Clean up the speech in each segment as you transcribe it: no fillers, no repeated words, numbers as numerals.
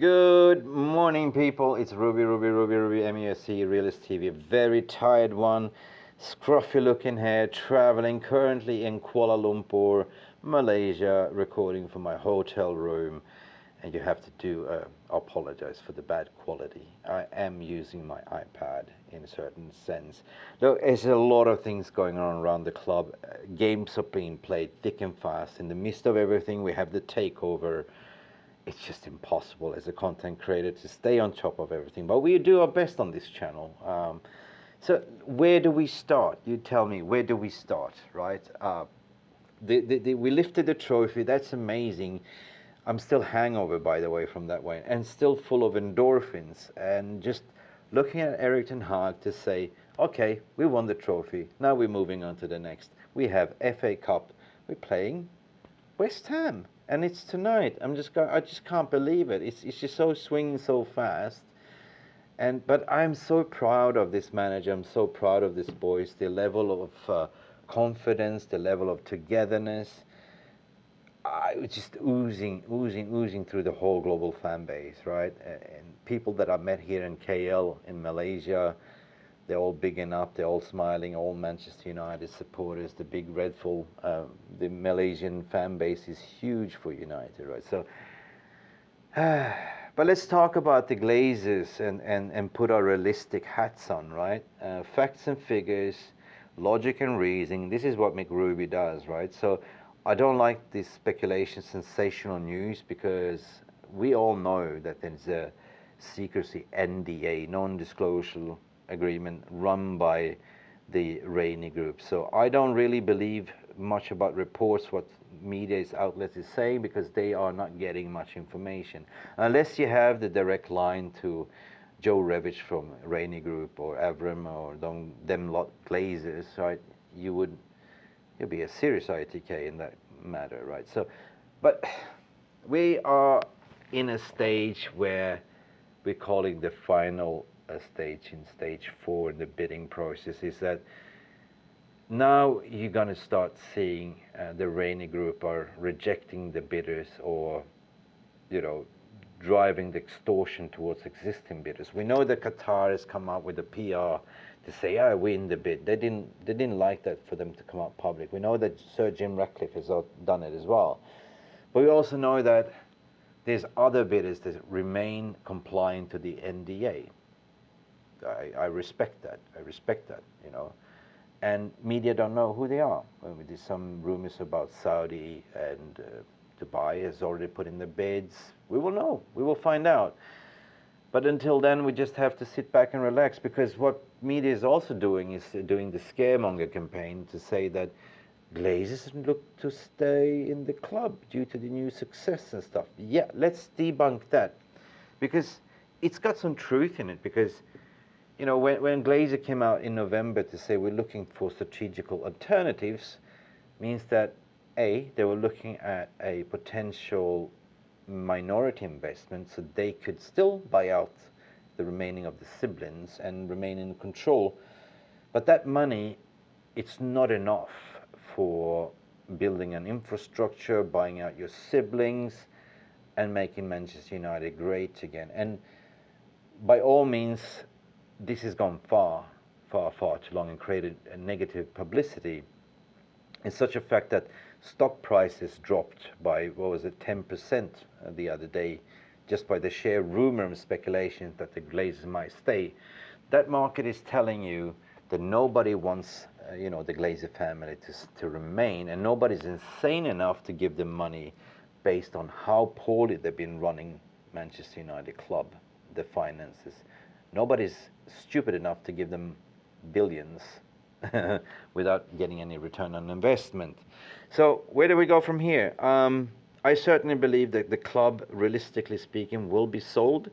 Good morning, people. It's Ruby, Mufc Realist TV. Very tired one, scruffy looking hair, traveling currently in Kuala Lumpur, Malaysia, recording from my hotel room. And you have to apologize for the bad quality. I am using my iPad in a certain sense. Look, there's a lot of things going on around the club. Games are being played thick and fast. In the midst of everything, we have the takeover. It's just impossible as a content creator to stay on top of everything, but we do our best on this channel. So where do we start? You tell me, where do we start, right? We lifted the trophy. That's amazing. I'm still hangover, by the way, from that way, and still full of endorphins. And just looking at Erik ten Hag to say, okay, we won the trophy. Now we're moving on to the next. We have FA Cup. We're playing West Ham, and it's tonight. I just can't believe it. It's just so swinging so fast. But I'm so proud of this manager. I'm so proud of this boys. The level of confidence, the level of togetherness. I was just oozing through the whole global fan base, right? And people that I met here in KL in Malaysia, they're all bigging up, they're all smiling, all Manchester United supporters, the big Redful, the Malaysian fan base is huge for United, right? So, but let's talk about the Glazers and put our realistic hats on, right? Facts and figures, logic and reasoning. This is what Mick Ruby does, right? So I don't like this speculation, sensational news, because we all know that there's a secrecy NDA, non-disclosure agreement, run by the Rainy Group. So I don't really believe much about reports, what media's outlets is saying, because they are not getting much information. Unless you have the direct line to Joe Revich from Rainy Group or Avram or them lot Glazers, right? You'll be a serious ITK in that matter, right? So, but we are in a stage where we're calling the final stage, in stage 4 in the bidding process, is that now you're going to start seeing the Rainy Group are rejecting the bidders, or driving the extortion towards existing bidders. We know that Qatar has come out with a PR to say, I win the bid. They didn't like that for them to come out public. We know that Sir Jim Ratcliffe has done it as well. But we also know that there's other bidders that remain compliant to the NDA. I respect that. And media don't know who they are. There's some rumors about Saudi and Dubai has already put in the bids. We will know. We will find out. But until then, we just have to sit back and relax, because what media is also doing is doing the scaremonger campaign to say that Glazers look to stay in the club due to the new success and stuff. Yeah, let's debunk that, because it's got some truth in it. Because when Glazer came out in November to say we're looking for strategical alternatives, means that they were looking at a potential minority investment, so they could still buy out the remaining of the siblings and remain in control. But that money, it's not enough for building an infrastructure, buying out your siblings, and making Manchester United great again. And by all means, this has gone far too long and created a negative publicity. It's such a fact that stock prices dropped by, 10% the other day, just by the sheer rumor and speculation that the Glazers might stay. That market is telling you that nobody wants, the Glazer family to remain, and nobody's insane enough to give them money based on how poorly they've been running Manchester United club, the finances. Nobody's stupid enough to give them billions without getting any return on investment. So where do we go from here? I certainly believe that the club, realistically speaking, will be sold.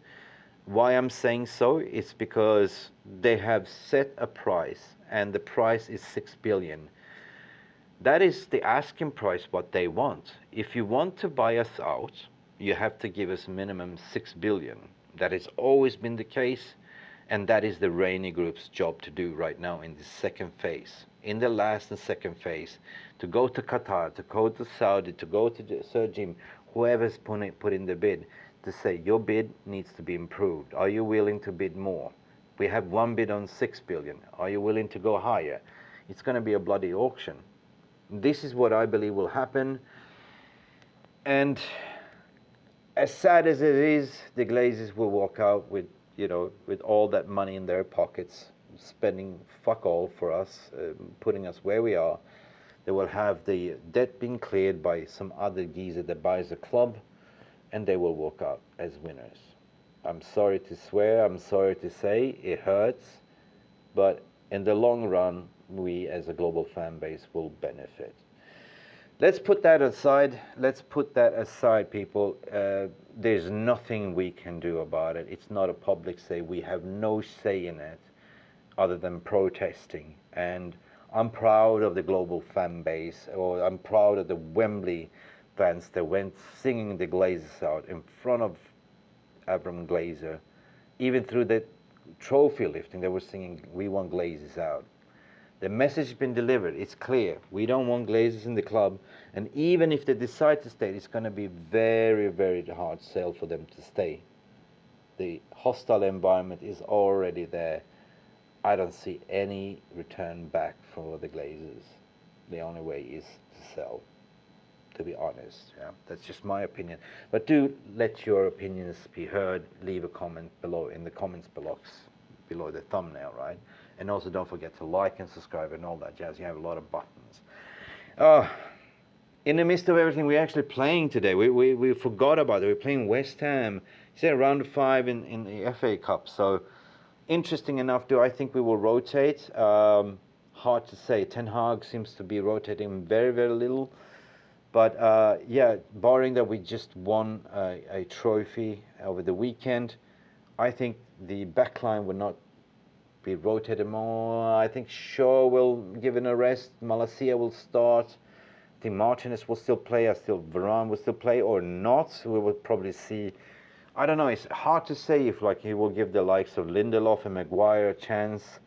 Why I'm saying so is because they have set a price, and the price is 6 billion. That is the asking price, what they want. If you want to buy us out, you have to give us minimum 6 billion. That has always been the case. And that is the Rainy Group's job to do right now in the second phase. In the last and second phase, to go to Qatar, to go to Saudi, to go to Sir Jim, whoever's put in the bid, to say your bid needs to be improved. Are you willing to bid more? We have one bid on 6 billion. Are you willing to go higher? It's going to be a bloody auction. This is what I believe will happen. And as sad as it is, the Glazers will walk out with, with all that money in their pockets, spending fuck all for us, putting us where we are. They will have the debt being cleared by some other geezer that buys the club, and they will walk out as winners. I'm sorry to swear, I'm sorry to say, it hurts, but in the long run, we as a global fan base will benefit. Let's put that aside. Let's put that aside, people. There's nothing we can do about it. It's not a public say. We have no say in it other than protesting. And I'm proud of the global fan base, or I'm proud of the Wembley fans that went singing the Glazers out in front of Avram Glazer. Even through the trophy lifting, they were singing, "We want Glazers out." The message has been delivered. It's clear. We don't want Glazers in the club. And even if they decide to stay, it's going to be very, very hard sell for them to stay. The hostile environment is already there. I don't see any return back for the Glazers. The only way is to sell, to be honest. Yeah, that's just my opinion. But do let your opinions be heard. Leave a comment below in the comments below the thumbnail, right? And also don't forget to like and subscribe and all that jazz. You have a lot of buttons. In the midst of everything, we're actually playing today. We forgot about it. We're playing West Ham. It's a round of 5 in the FA Cup. So interesting enough, do I think we will rotate? Hard to say. Ten Hag seems to be rotating very, very little. But yeah, barring that we just won a trophy over the weekend, I think the backline will not be rotated more. I think Shaw will give it a rest. Malaysia will start. I think Martinez will still play. Varane will still play or not. We will probably see. I don't know. It's hard to say if he will give the likes of Lindelof and Maguire a chance.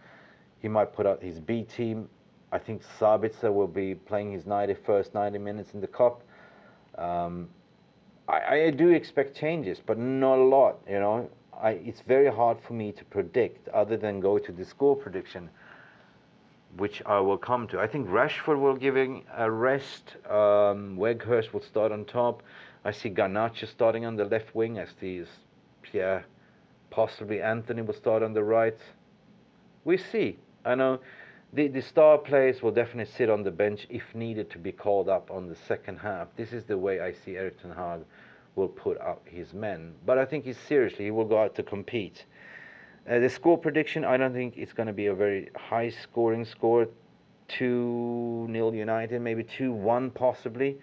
He might put out his B team. I think Sabitzer will be playing his first 90 minutes in the cup. I do expect changes, but not a lot. It's very hard for me to predict, other than go to the score prediction, which I will come to. I think Rashford will give a rest. Weghorst will start on top. I see Garnacho starting on the left wing. Possibly Anthony will start on the right. We see. I know the star players will definitely sit on the bench if needed to be called up on the second half. This is the way I see Erik ten Hag will put out his men. But I think he will go out to compete. The score prediction, I don't think it's going to be a very high scoring score. 2-0 United, maybe 2-1 possibly.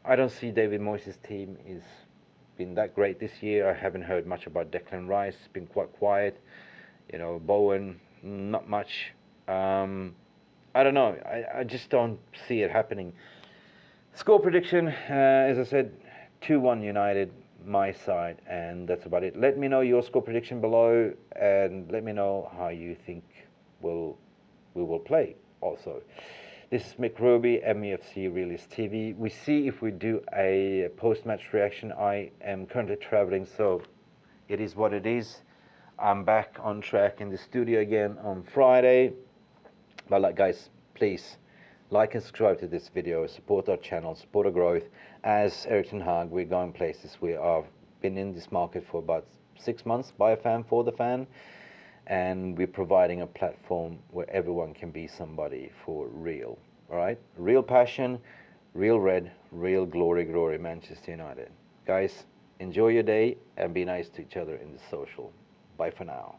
I don't see David Moyes' team is been that great this year. I haven't heard much about Declan Rice. It's been quite quiet. Bowen, not much. I don't know. I just don't see it happening. Score prediction, as I said, 2-1 United, my side, and that's about it. Let me know your score prediction below, and let me know how you think we will play also. This is Mick Ruby, Mufc Realist TV. We see if we do a post-match reaction. I am currently traveling, so it is what it is. I'm back on track in the studio again on Friday. But guys, please like and subscribe to this video, support our channel, support our growth. As Erik ten Hag, we're going places. We have been in this market for about 6 months, by a fan, for the fan, and we're providing a platform where everyone can be somebody for real. All right, real passion, real red, real glory, glory, Manchester United. Guys, enjoy your day and be nice to each other in the social. Bye for now.